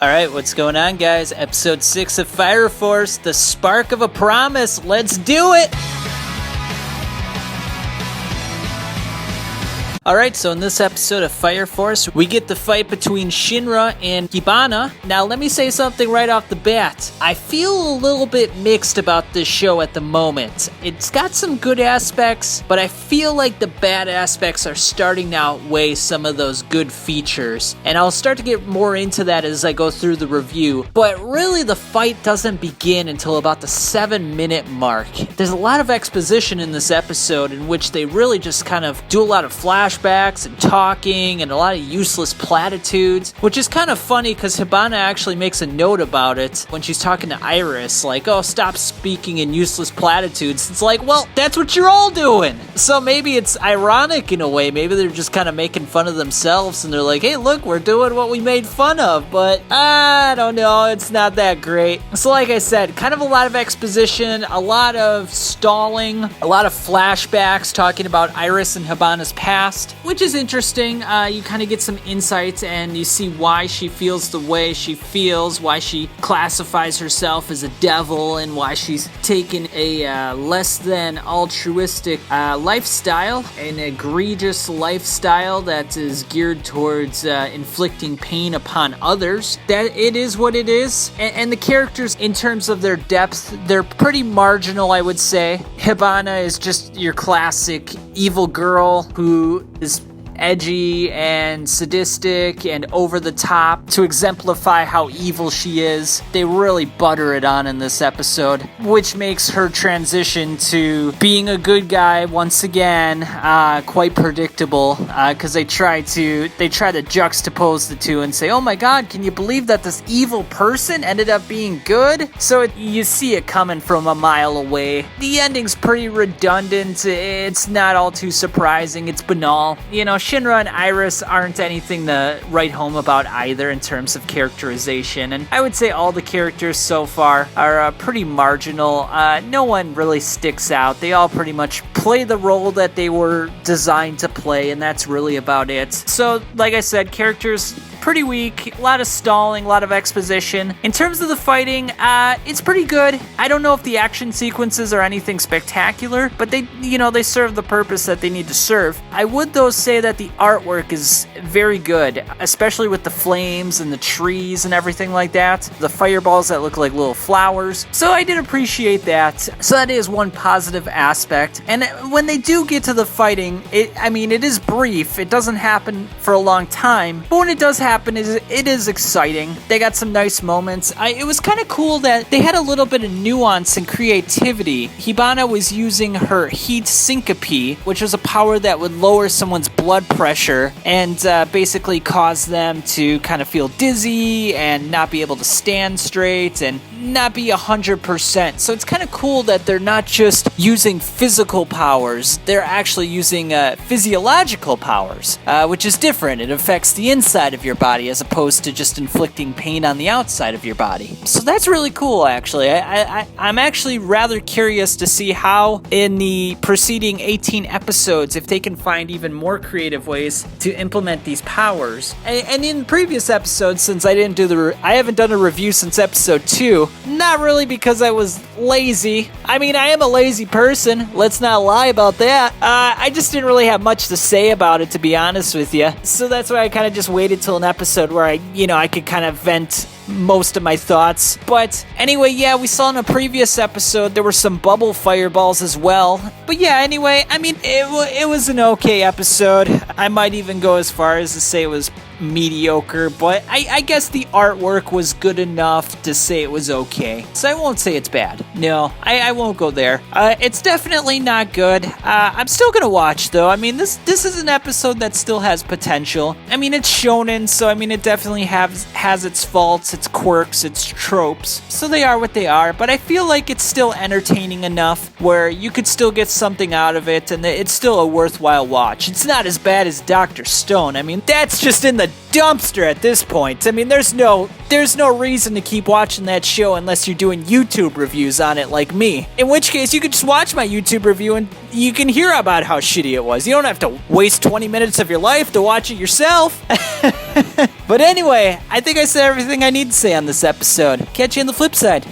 Alright, what's going on, guys? Episode 6 of Fire Force, The Spark of a Promise. Let's do it! Alright, so in this episode of Fire Force, we get the fight between Shinra and Hibana. Now, let me say something right off the bat. I feel a little bit mixed about this show at the moment. It's got some good aspects, but I feel like the bad aspects are starting to outweigh some of those good features. And I'll start to get more into that as I go through the review. But really, the fight doesn't begin until about the 7-minute mark. There's a lot of exposition in this episode in which they really just kind of do a lot of flashbacks and talking and a lot of useless platitudes, which is kind of funny because Hibana actually makes a note about it when she's talking to Iris, like, oh, stop speaking in useless platitudes. It's like, well, that's what you're all doing. So maybe it's ironic in a way. Maybe they're just kind of making fun of themselves and they're like, hey, look, we're doing what we made fun of, but I don't know, it's not that great. So like I said, kind of a lot of exposition, a lot of stalling, a lot of flashbacks talking about Iris and Hibana's past, which is interesting. You kind of get some insights and you see why she feels the way she feels, why she classifies herself as a devil, and why she's taken a less than altruistic lifestyle, an egregious lifestyle that is geared towards inflicting pain upon others. That it is what it is. And the characters, in terms of their depth, they're pretty marginal, I would say. Hibana is just your classic evil girl who is edgy and sadistic and over the top to exemplify how evil she is. They really butter it on in this episode, which makes her transition to being a good guy once again quite predictable, because they try to juxtapose the two and say, oh my god, can you believe that this evil person ended up being good? So you see it coming from a mile away. The ending's pretty redundant. It's not all too surprising. It's banal. You know, Shinra and Iris aren't anything to write home about either in terms of characterization, and I would say all the characters so far are pretty marginal. No one really sticks out. They all pretty much play the role that they were designed to play, and that's really about it. So, like I said, characters pretty weak, a lot of stalling, a lot of exposition. In terms of the fighting, it's pretty good. I don't know if the action sequences are anything spectacular, but they serve the purpose that they need to serve. I would, though, say that the artwork is very good, especially with the flames and the trees and everything like that. The fireballs that look like little flowers. So I did appreciate that. So that is one positive aspect. And when they do get to the fighting, it is brief. It doesn't happen for a long time, but when it does happen, it is exciting. They got some nice moments. It was kind of cool that they had a little bit of nuance and creativity. Hibana was using her heat syncope, which was a power that would lower someone's blood pressure and basically cause them to kind of feel dizzy and not be able to stand straight and not be 100%. So it's kind of cool that they're not just using physical powers, they're actually using physiological powers, which is different. It affects the inside of your body as opposed to just inflicting pain on the outside of your body. So that's really cool, actually. I'm actually rather curious to see how in the preceding 18 episodes, if they can find even more creative ways to implement these powers. And in previous episodes, since I haven't done a review since episode 2, not really because I was lazy. I am a lazy person. Let's not lie about that. I just didn't really have much to say about it, to be honest with you. So that's why I kind of just waited till an episode where I could kind of vent most of my thoughts. But anyway, yeah, we saw in a previous episode there were some bubble fireballs as well. But yeah, anyway, it was an okay episode. I might even go as far as to say it was mediocre, but I guess the artwork was good enough to say it was okay. So I won't say it's bad. No, I won't go there. It's definitely not good. I'm still gonna watch, though. This is an episode that still has potential. It's shonen, so it definitely has its faults, its quirks, its tropes. So they are what they are, but I feel like it's still entertaining enough where you could still get something out of it, and it's still a worthwhile watch. It's not as bad as Dr. Stone. That's just in the dumpster at this point. I mean, there's no reason to keep watching that show unless you're doing YouTube reviews on it like me. In which case, you could just watch my YouTube review and you can hear about how shitty it was. You don't have to waste 20 minutes of your life to watch it yourself. But anyway, I think I said everything I need to say on this episode. Catch you on the flip side.